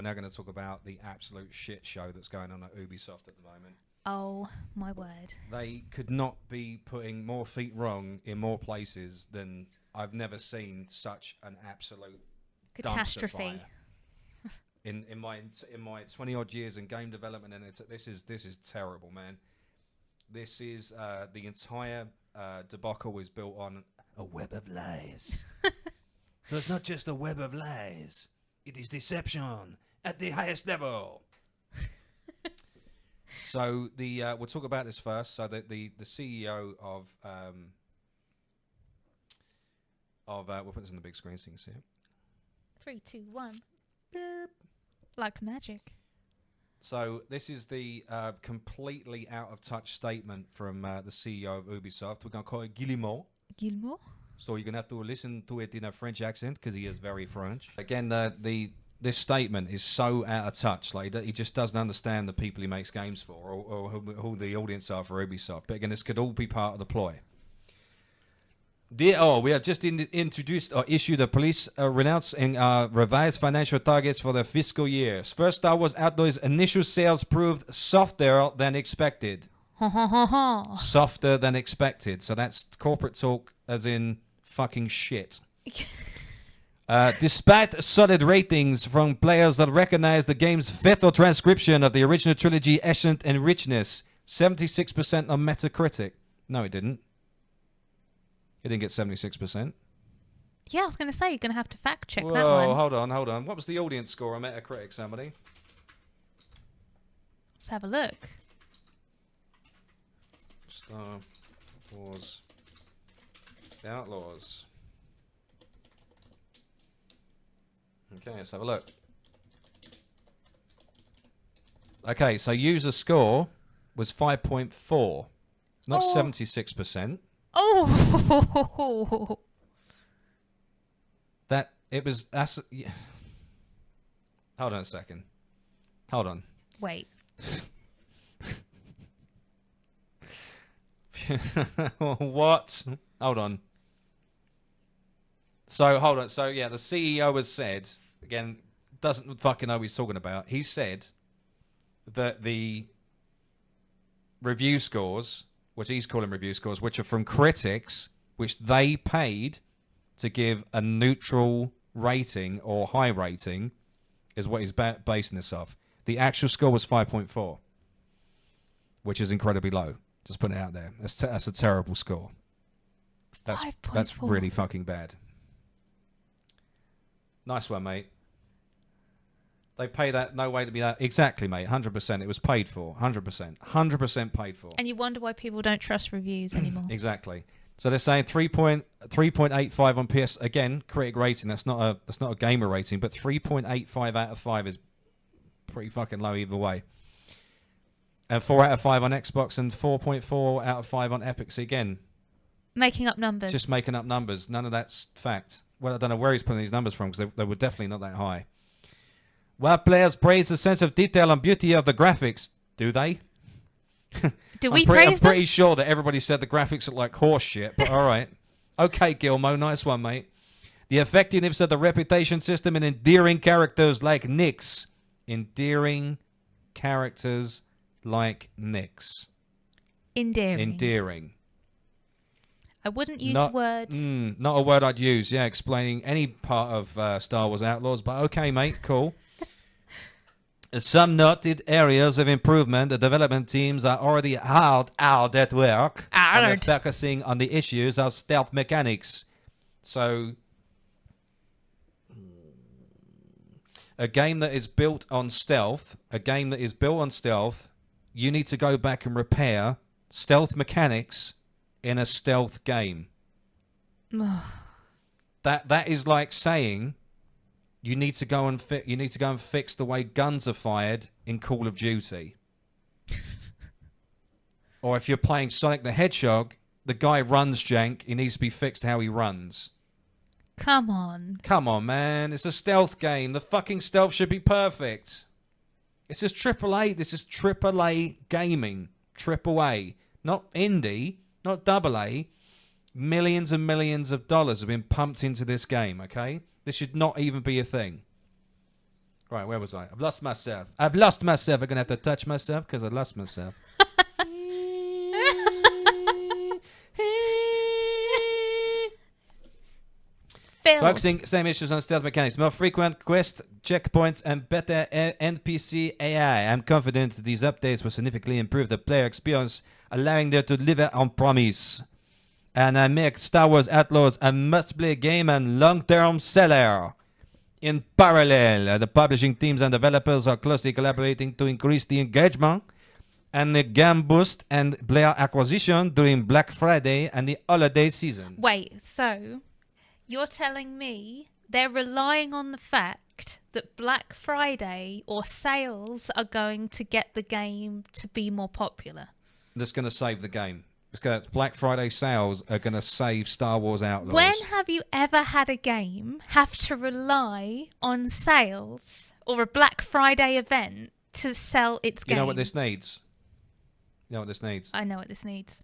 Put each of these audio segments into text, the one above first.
We're now going to talk about the absolute shit show that's going on at Ubisoft at the moment. Oh, my word. They could not be putting more feet wrong in more places than I've never seen such an absolute Catastrophe. in my 20 odd years in game development, and this is terrible, man. This is the entire debacle is built on a web of lies. So it's not just a web of lies; it is deception at the highest level. So we'll talk about this first. So the CEO of we'll put this on the big screen so you can see it. 3, 2, 1. Beep. Like magic. So this is the completely out of touch statement from the CEO of Ubisoft. We're gonna call it Guillemot. Guillemot. So you're gonna have to listen to it in a French accent because he is very French. Again, this statement is so out of touch. Like he just doesn't understand the people he makes games for, or who the audience are for Ubisoft. But again, this could all be part of the ploy. We have just introduced or issued a police renouncing revised financial targets for the fiscal years. First, Star Wars Outdoors initial sales proved softer than expected. Softer than expected. So that's corporate talk, as in fucking shit. Despite solid ratings from players that recognize the game's faithful transcription of the original trilogy, essence and richness, 76% on Metacritic. No, it didn't. It didn't get 76%. Yeah, I was going to say, you're going to have to fact check Whoa, that one. hold on. What was the audience score on Metacritic, somebody? Let's have a look. Star Wars Outlaws. Okay, let's have a look. Okay, so user score was 5.4. It's not 76%. Oh! Yeah. Hold on a second. Hold on. Wait. What? Hold on. So, hold on. So, yeah, the CEO has said, again, doesn't fucking know what he's talking about. He said that the review scores, which he's calling review scores, which are from critics, which they paid to give a neutral rating or high rating, is what he's basing this off. The actual score was 5.4, which is incredibly low. Just putting it out there. That's a terrible score. That's really fucking bad. Nice one, mate. They pay that, no way to be that. Exactly, mate. 100%. It was paid for. 100%. 100% paid for. And you wonder why people don't trust reviews anymore. Exactly. So they're saying 3.85 on PS. Again, critic rating. That's not a gamer rating, but 3.85 out of 5 is pretty fucking low either way. And 4 out of 5 on Xbox and 4.4 out of 5 on Epic. So again, making up numbers. Just making up numbers. None of that's fact. Well, I don't know where he's putting these numbers from because they were definitely not that high. While players praise the sense of detail and beauty of the graphics, do they? Do we praise them? I'm pretty sure that everybody said the graphics look like horse shit, but all right. Okay, Gilmo, nice one, mate. The effectiveness of the reputation system and endearing characters like Nyx. Endearing characters like Nyx. Endearing. I wouldn't use the word. Not a word I'd use, yeah, explaining any part of Star Wars Outlaws, but okay, mate, cool. Some noted areas of improvement. The development teams are already hard out at work. And they're focusing on the issues of stealth mechanics. So, a game that is built on stealth, you need to go back and repair stealth mechanics in a stealth game. That is like saying you need to go and fix the way guns are fired in Call of Duty. Or if you're playing Sonic the Hedgehog, the guy runs jank, he needs to be fixed how he runs. Come on, man. It's a stealth game. The fucking stealth should be perfect. This is AAA. This is AAA gaming. AAA. Not indie. Not AA. Millions and millions of dollars have been pumped into this game, okay? This should not even be a thing. Right, where was I? I've lost myself. I'm gonna have to touch myself because I lost myself. Phil. Focusing same issues on stealth mechanics, more frequent quest checkpoints, and better NPC AI. I'm confident these updates will significantly improve the player experience, allowing them to deliver on promise. And I make Star Wars Outlaws a must-play game and long-term seller. In parallel, the publishing teams and developers are closely collaborating to increase the engagement and the game boost and player acquisition during Black Friday and the holiday season. Wait, so you're telling me they're relying on the fact that Black Friday or sales are going to get the game to be more popular? That's going to save the game. Black Friday sales are going to save Star Wars Outlaws. When have you ever had a game have to rely on sales or a Black Friday event to sell its game? You know what this needs? You know what this needs? I know what this needs.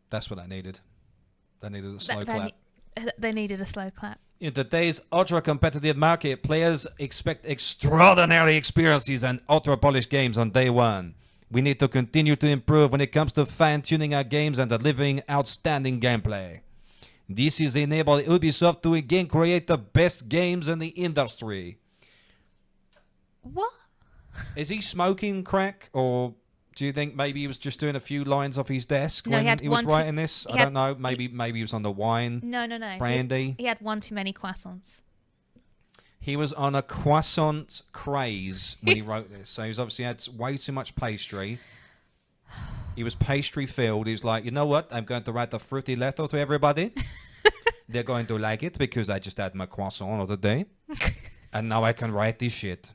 That's what I needed. They needed a slow clap. They needed a slow clap. In today's ultra-competitive market, players expect extraordinary experiences and ultra-polished games on day one. We need to continue to improve when it comes to fine-tuning our games and delivering outstanding gameplay. This is enable Ubisoft to again create the best games in the industry. What? Is he smoking crack, or do you think maybe he was just doing a few lines off his desk No, when he was writing this? I don't know. Maybe he was on the wine. No. Brandy. He had one too many croissants. He was on a croissant craze when he wrote this. So he's obviously had way too much pastry. He was pastry filled. He was like, you know what? I'm going to write a fruity letter to everybody. They're going to like it because I just had my croissant of the day. And now I can write this shit.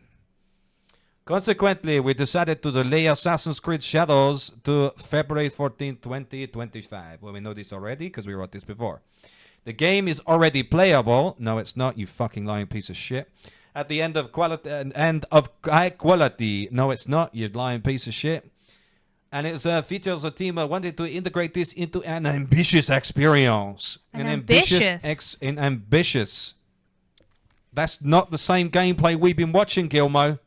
Consequently, we decided to delay Assassin's Creed Shadows to February 14, 2025. Well, we know this already because we wrote this before. The game is already playable. No, it's not, you fucking lying piece of shit. At the end of quality and of high quality. No, it's not, you lying piece of shit. And it features a team wanted to integrate this into an ambitious experience. An ambitious. That's not the same gameplay we've been watching, Gilmo.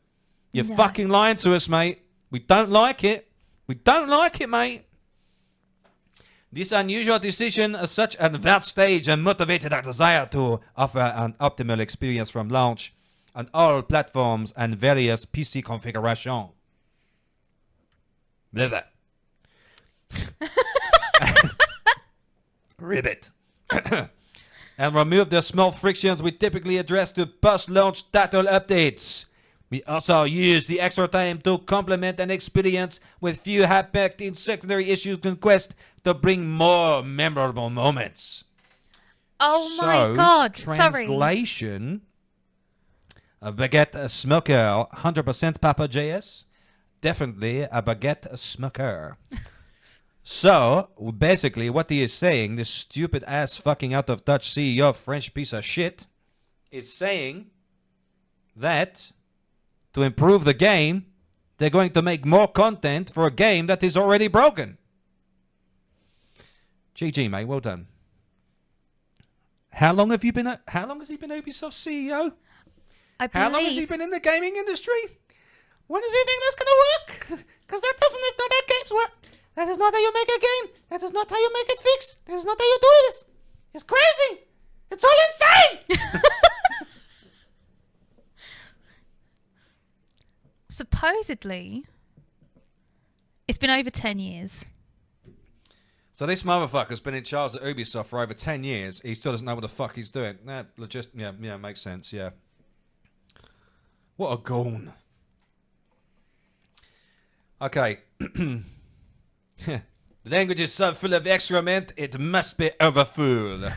You're fucking lying to us, mate. We don't like it. We don't like it, mate. This unusual decision is such an advanced stage and motivated our desire to offer an optimal experience from launch on all platforms and various PC configuration. Blah. Ribbit. And remove the small frictions we typically address to post-launch title updates. We also use the extra time to complement an experience with few high-packed in secondary issues and quests to bring more memorable moments. Oh my god, translation, a baguette smoker, 100% Papa JS, definitely a baguette smoker. So, basically what he is saying, this stupid ass fucking out of touch CEO French piece of shit, is saying that to improve the game, they're going to make more content for a game that is already broken. GG, mate. Well done. How long has he been Ubisoft CEO? How long has he been in the gaming industry? When does he think that's going to work? Because that's not how games work. That is not how you make a game. That is not how you make it fix. That is not how you do this. It's crazy. It's all insane. Supposedly, it's been over 10 years. So this motherfucker's been in charge at Ubisoft for over 10 years. He still doesn't know what the fuck he's doing. Yeah, makes sense, yeah. What a goon. Okay. The language is so full of excrement, it must be overfull.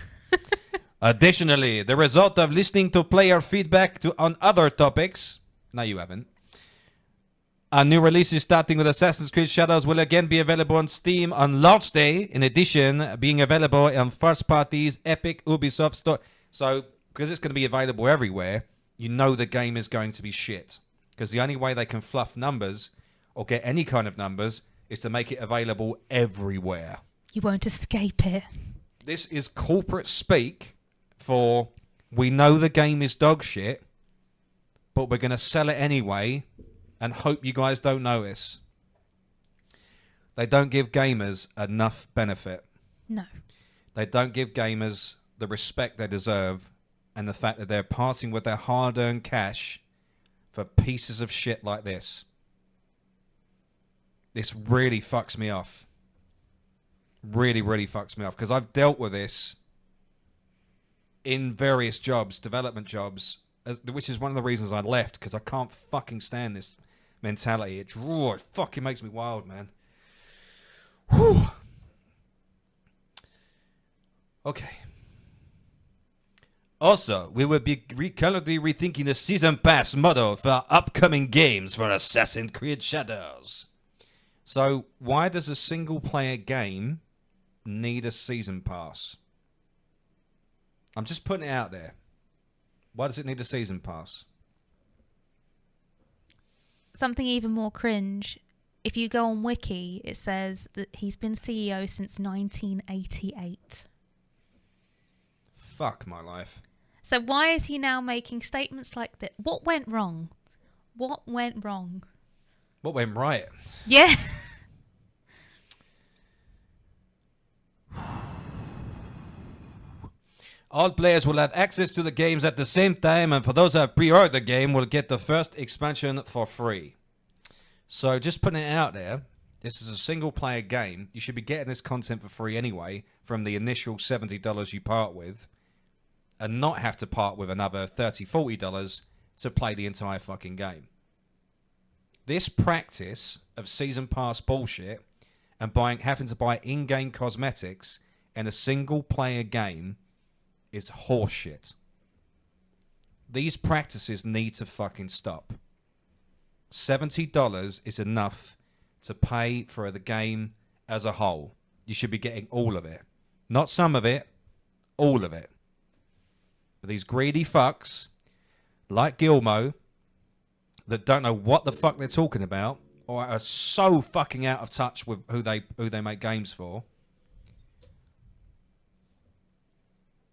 Additionally, the result of listening to player feedback on other topics... No, you haven't. New releases starting with Assassin's Creed Shadows will again be available on Steam on launch day. In addition, being available on first parties, Epic, Ubisoft Store. So, because it's going to be available everywhere, you know the game is going to be shit. Because the only way they can fluff numbers or get any kind of numbers is to make it available everywhere. You won't escape it. This is corporate speak for, we know the game is dog shit, but we're going to sell it anyway and hope you guys don't notice. They don't give gamers enough benefit. No. They don't give gamers the respect they deserve and the fact that they're parting with their hard-earned cash for pieces of shit like this. This really fucks me off. Really, really fucks me off. Because I've dealt with this in various jobs, development jobs, which is one of the reasons I left, because I can't fucking stand this mentality. It fucking makes me wild, man. Whew. Okay. Also, we will be currently rethinking the season pass model for upcoming games for Assassin's Creed Shadows. So, why does a single-player game need a season pass? I'm just putting it out there. Why does it need a season pass? Something even more cringe. If you go on Wiki, it says that he's been CEO since 1988. Fuck my life. So why is he now making statements like that? What went wrong? What went wrong? What went right? Yeah. All players will have access to the games at the same time, and for those who have pre-ordered the game will get the first expansion for free. So just putting it out there, this is a single-player game. You should be getting this content for free anyway from the initial $70 you part with, and not have to part with another $30, $40 to play the entire fucking game. This practice of season pass bullshit and having to buy in-game cosmetics in a single-player game is horseshit. These practices need to fucking stop. $70 is enough to pay for the game as a whole. You should be getting all of it. Not some of it, all of it. But these greedy fucks, like Gilmo, that don't know what the fuck they're talking about, or are so fucking out of touch with who they make games for.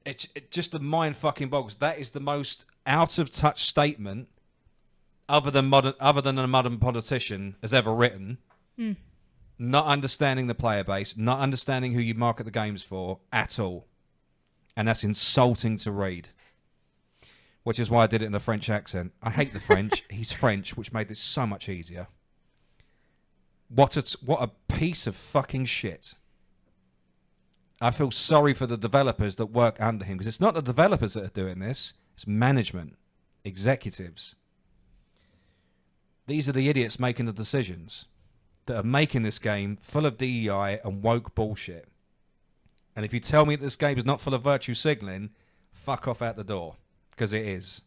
It just the mind fucking boggles. That is the most out of touch statement other than a modern politician has ever written. Mm. Not understanding the player base, not understanding who you market the games for at all. And that's insulting to read. Which is why I did it in a French accent. I hate the French. He's French, which made it so much easier. What a piece of fucking shit. I feel sorry for the developers that work under him, because it's not the developers that are doing this, it's management, executives. These are the idiots making the decisions that are making this game full of DEI and woke bullshit. And if you tell me that this game is not full of virtue signaling, fuck off out the door, because it is.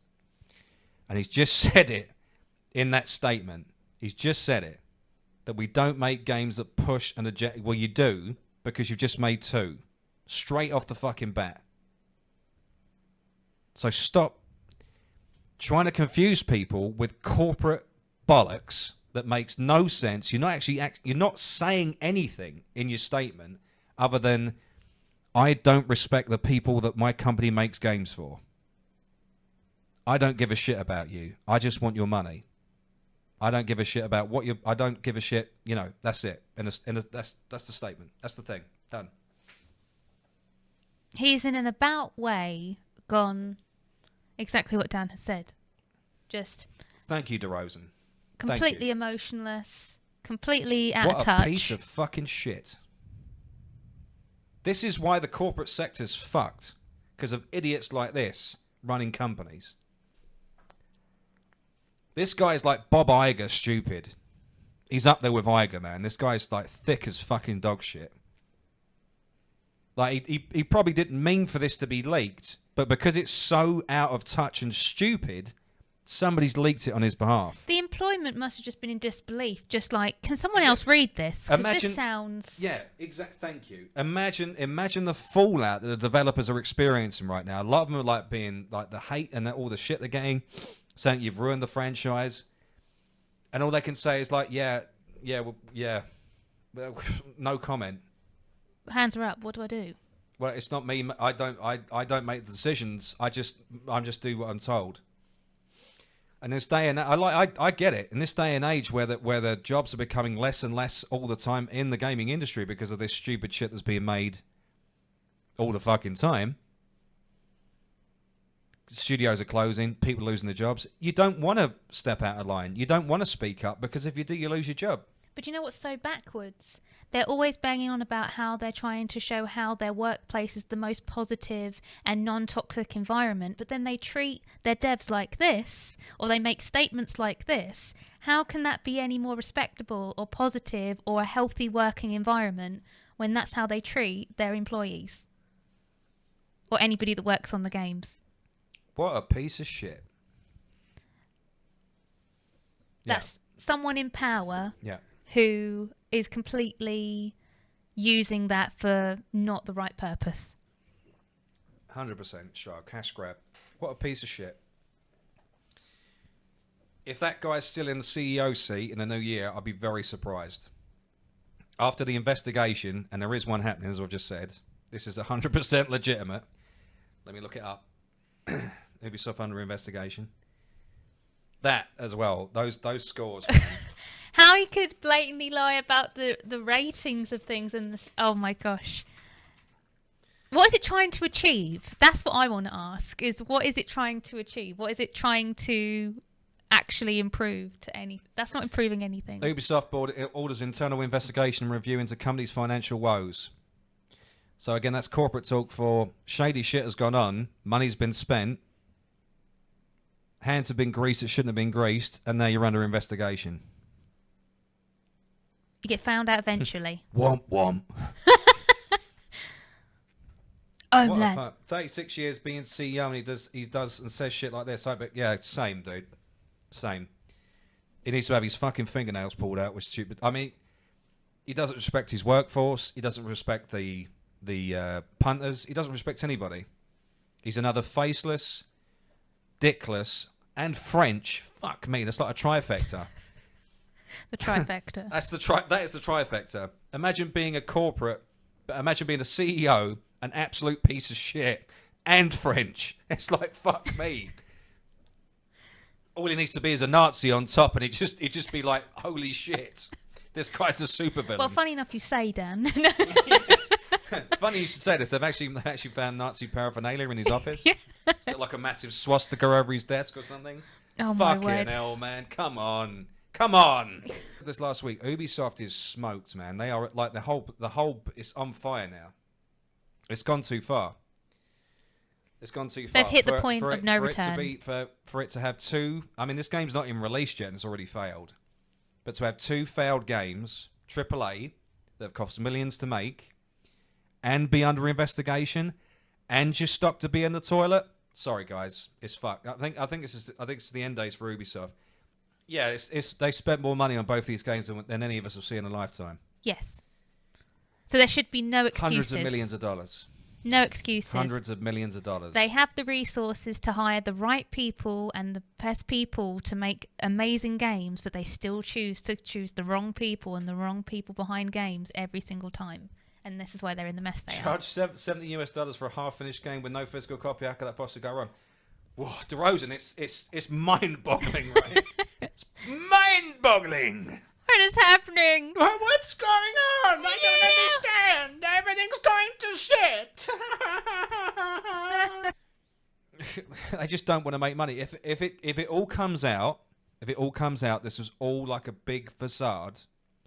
And he's just said it in that statement. He's just said it, that we don't make games that push and eject. Well, you do, because you've just made two. Straight off the fucking bat. So stop trying to confuse people with corporate bollocks that makes no sense. You're not saying anything in your statement other than, I don't respect the people that my company makes games for. I don't give a shit about you. I just want your money. I don't give a shit about what you. I don't give a shit. You know, that's it. And that's the statement. That's the thing. Done. He's in an about way gone exactly what Dan has said. Just thank you, DeRozan. Completely emotionless, completely out of touch. What a piece of fucking shit. This is why the corporate sector's fucked, because of idiots like this running companies. This guy's like Bob Iger stupid. He's up there with Iger, man. This guy's like thick as fucking dog shit. Like he probably didn't mean for this to be leaked, but because it's so out of touch and stupid, somebody's leaked it on his behalf. The employment must have just been in disbelief. Just like, can someone else read this? Because this sounds... Yeah, thank you. Imagine the fallout that the developers are experiencing right now. A lot of them are like being like the hate and all the shit they're getting, saying you've ruined the franchise. And all they can say is like, yeah, well, no comment. Hands are up. What do I do? Well, it's not me. I don't make the decisions. I'm just do what I'm told. And this day and I get it. In this day and age where the jobs are becoming less and less all the time in the gaming industry because of this stupid shit that's being made all the fucking time. Studios are closing, people losing their jobs. You don't want to step out of line. You don't want to speak up because if you do, you lose your job. But you know what's so backwards? They're always banging on about how they're trying to show how their workplace is the most positive and non-toxic environment, but then they treat their devs like this, or they make statements like this. How can that be any more respectable or positive or a healthy working environment when that's how they treat their employees? Or anybody that works on the games? What a piece of shit. That's someone in power. Yeah. Who is completely using that for not the right purpose. 100% sure. Cash grab. What a piece of shit. If that guy's still in the CEO seat in the new year, I'd be very surprised. After the investigation, and there is one happening, as I've just said, this is 100% legitimate. Let me look it up. Ubisoft under investigation. That as well. Those scores. How he could blatantly lie about the ratings of things and this. Oh my gosh. What is it trying to achieve? That's what I want to ask. Is what is it trying to achieve? What is it trying to actually improve to any? That's not improving anything. Ubisoft board orders internal investigation and review into company's financial woes. So again, that's corporate talk for shady shit has gone on, money's been spent, hands have been greased that shouldn't have been greased, and now you're under investigation. You get found out eventually. Womp womp. Oh man. 36 years being CEO and he does and says shit like this. Yeah, same dude. Same. He needs to have his fucking fingernails pulled out, which is stupid. I mean, he doesn't respect his workforce. He doesn't respect the punters. He doesn't respect anybody. He's another faceless, dickless, and French. Fuck me, that's like a trifecta. The trifecta. That is the trifecta. Imagine being a corporate, imagine being a CEO, an absolute piece of shit, and French. It's like, fuck me. All he needs to be is a Nazi on top, and he'd just be like, holy shit, this guy's a supervillain. Well, funny enough you say, Dan. Funny you should say this. They've actually found Nazi paraphernalia in his office. Yeah. It's got like a massive swastika over his desk or something. Oh my word. Fucking hell, man. Come on. This last week, Ubisoft is smoked, man. They are like the whole is on fire now. It's gone too far. They've hit the point of no return. For it to have two. I mean, this game's not even released yet, and it's already failed. But to have two failed games, AAA, that have cost millions to make, and be under investigation, and your stock to be in the toilet. Sorry, guys, it's fucked. I think it's the end days for Ubisoft. Yeah, they spent more money on both these games than any of us will see in a lifetime. Yes. So there should be no excuses. Hundreds of millions of dollars. No excuses. Hundreds of millions of dollars. They have the resources to hire the right people and the best people to make amazing games, but they still choose the wrong people and the wrong people behind games every single time. And this is why they're in the mess they are. Charge $70 for a half-finished game with no physical copy. How could that possibly go wrong? Whoa, DeRozan, it's mind-boggling, right? It's mind-boggling. What is happening? What's going on? I don't understand. Everything's going to shit. They just don't want to make money. If it all comes out, this was all like a big facade.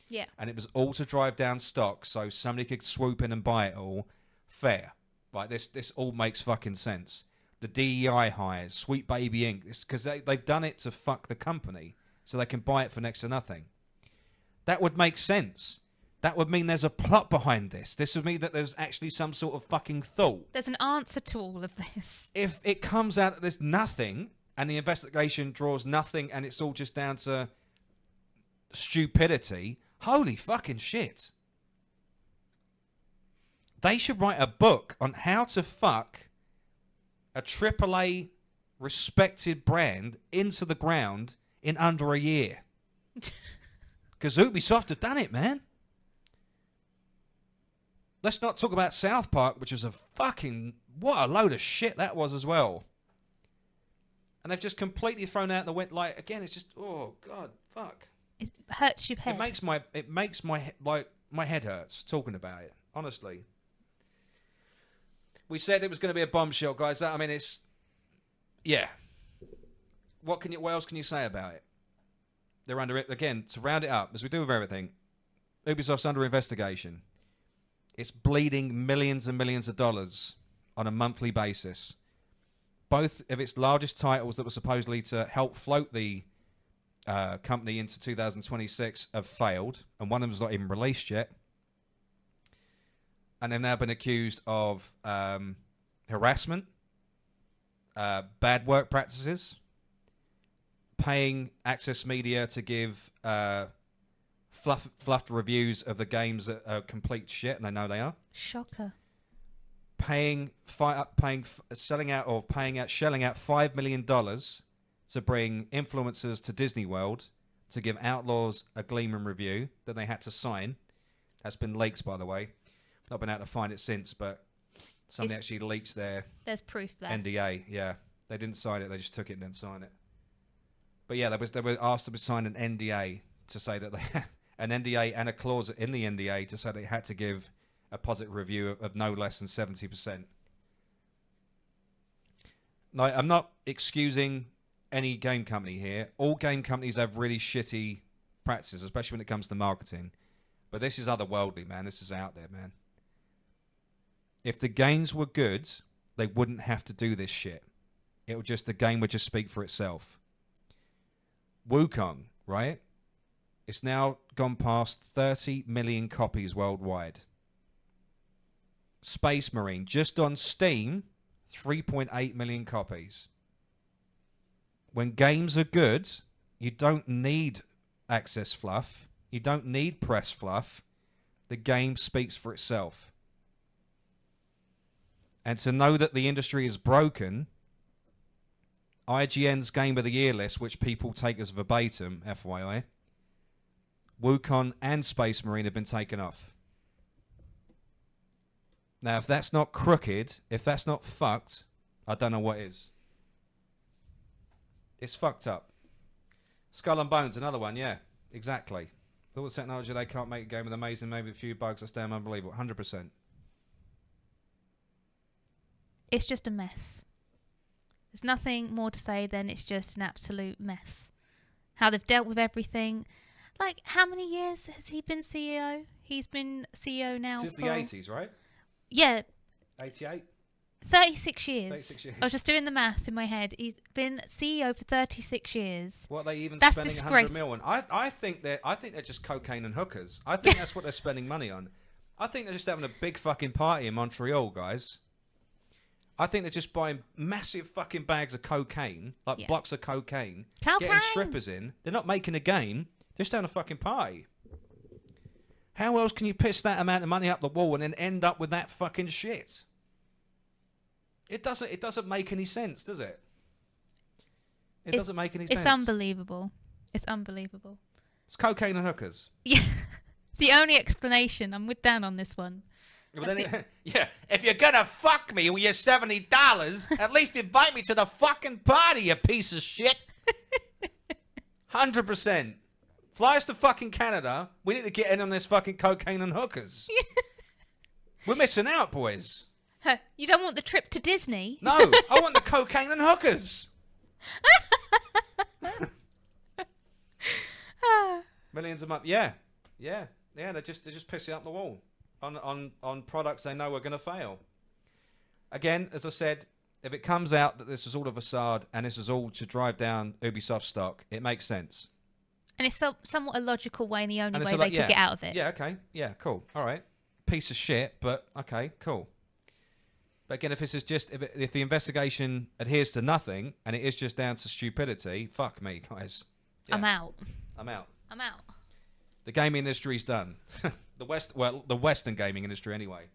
Yeah. And it was all to drive down stock so somebody could swoop in and buy it all. Fair. Like this all makes fucking sense. The DEI hires, Sweet Baby Inc. Because they've done it to fuck the company so they can buy it for next to nothing. That would make sense. That would mean there's a plot behind this. This would mean that there's actually some sort of fucking thought. There's an answer to all of this. If it comes out that there's nothing and the investigation draws nothing and it's all just down to stupidity, holy fucking shit. They should write a book on how to fuck a AAA respected brand into the ground in under a year. Because Ubisoft have done it, man. Let's not talk about South Park, which was a fucking... What a load of shit that was as well. And they've just completely thrown out the wind. Like, again, it's just... Oh, God, fuck. It hurts your head. It makes my head hurts talking about it, honestly. We said it was going to be a bombshell, guys. I mean, it's... Yeah. What else can you say about it? They're under it. Again, to round it up, as we do with everything, Ubisoft's under investigation. It's bleeding millions and millions of dollars on a monthly basis. Both of its largest titles that were supposedly to help float the company into 2026 have failed, and one of them's not even released yet. And they've now been accused of harassment, bad work practices, paying Access Media to give fluffed reviews of the games that are complete shit, and I know they are. Shocker. Shelling out $5 million to bring influencers to Disney World to give Outlaws a Gleeman review that they had to sign. That's been leaked, by the way. Not been able to find it since, but somebody actually leaks their there's proof there. NDA. Yeah, they didn't sign it; they just took it and didn't sign it. But yeah, they were asked to sign an NDA to say that they an NDA and a clause in the NDA to say they had to give a positive review of no less than 70%. Now, I'm not excusing any game company here. All game companies have really shitty practices, especially when it comes to marketing. But this is otherworldly, man. This is out there, man. If the games were good, they wouldn't have to do this shit. The game would just speak for itself. Wukong, right? It's now gone past 30 million copies worldwide. Space Marine, just on Steam, 3.8 million copies. When games are good, you don't need access fluff. You don't need press fluff. The game speaks for itself. And to know that the industry is broken, IGN's Game of the Year list, which people take as verbatim, FYI, Wukong and Space Marine have been taken off. Now, if that's not crooked, if that's not fucked, I don't know what is. It's fucked up. Skull and Bones, another one, yeah, exactly. With all the technology, they can't make a game with amazing, maybe a few bugs. That's damn unbelievable. 100%. It's just a mess. There's nothing more to say than it's just an absolute mess. How they've dealt with everything. Like, how many years has he been CEO? He's been CEO now Since the 80s, right? Yeah. 88? 36 years. 36 years. I was just doing the math in my head. He's been CEO for 36 years. What are they even That's spending disgraceful. 100 million? I think they're just cocaine and hookers. I think that's what they're spending money on. I think they're just having a big fucking party in Montreal, guys. I think they're just buying massive fucking bags of cocaine, like blocks of cocaine, getting strippers in. They're not making a game. They're just having a fucking party. How else can you piss that amount of money up the wall and then end up with that fucking shit? It doesn't make any sense, does it? It doesn't make any sense. It's unbelievable. It's unbelievable. It's cocaine and hookers. Yeah. The only explanation, I'm with Dan on this one. But then if you're gonna fuck me with your $70, at least invite me to the fucking party, you piece of shit. 100%. Fly us to fucking Canada. We need to get in on this fucking cocaine and hookers. We're missing out, boys. You don't want the trip to Disney? No, I want the cocaine and hookers. Millions a month. Yeah. They're just pissing up the wall on products they know are going to fail. Again, as I said, if it comes out that this is all a facade and this is all to drive down Ubisoft stock, it makes sense. And it's somewhat a logical way and the only way they could get out of it. Yeah, okay. Yeah, cool. All right. Piece of shit, but okay, cool. But again, if this is just if the investigation adheres to nothing and it is just down to stupidity, fuck me, guys. Yeah. I'm out. The gaming industry's done. The Western gaming industry, anyway.